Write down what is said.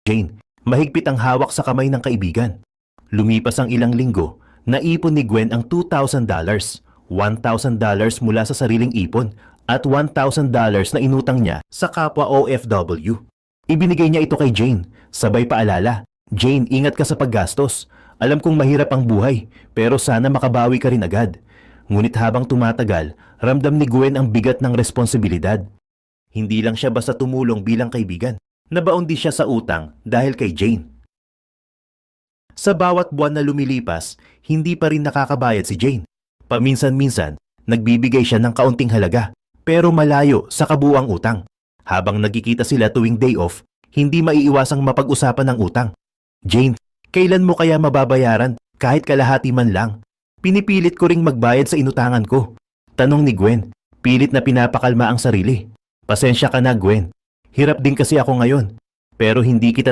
Jane, mahigpit ang hawak sa kamay ng kaibigan. Lumipas ang ilang linggo, naipon ni Gwen ang $2,000, $1,000 mula sa sariling ipon at $1,000 na inutang niya sa kapwa OFW. Ibinigay niya ito kay Jane, sabay paalala, Jane, ingat ka sa paggastos. Alam kong mahirap ang buhay, pero sana makabawi ka rin agad. Ngunit habang tumatagal, ramdam ni Gwen ang bigat ng responsibilidad. Hindi lang siya basta tumulong bilang kaibigan, nabaon din siya sa utang dahil kay Jane. Sa bawat buwan na lumilipas, hindi pa rin nakakabayad si Jane. Paminsan-minsan, nagbibigay siya ng kaunting halaga, pero malayo sa kabuuang utang. Habang nagkikita sila tuwing day off, hindi maiiwasang mapag-usapan ng utang. Jane, kailan mo kaya mababayaran kahit kalahati man lang? Pinipilit ko ring magbayad sa inutangan ko. Tanong ni Gwen, pilit na pinapakalma ang sarili. Pasensya ka na, Gwen. Hirap din kasi ako ngayon, pero hindi kita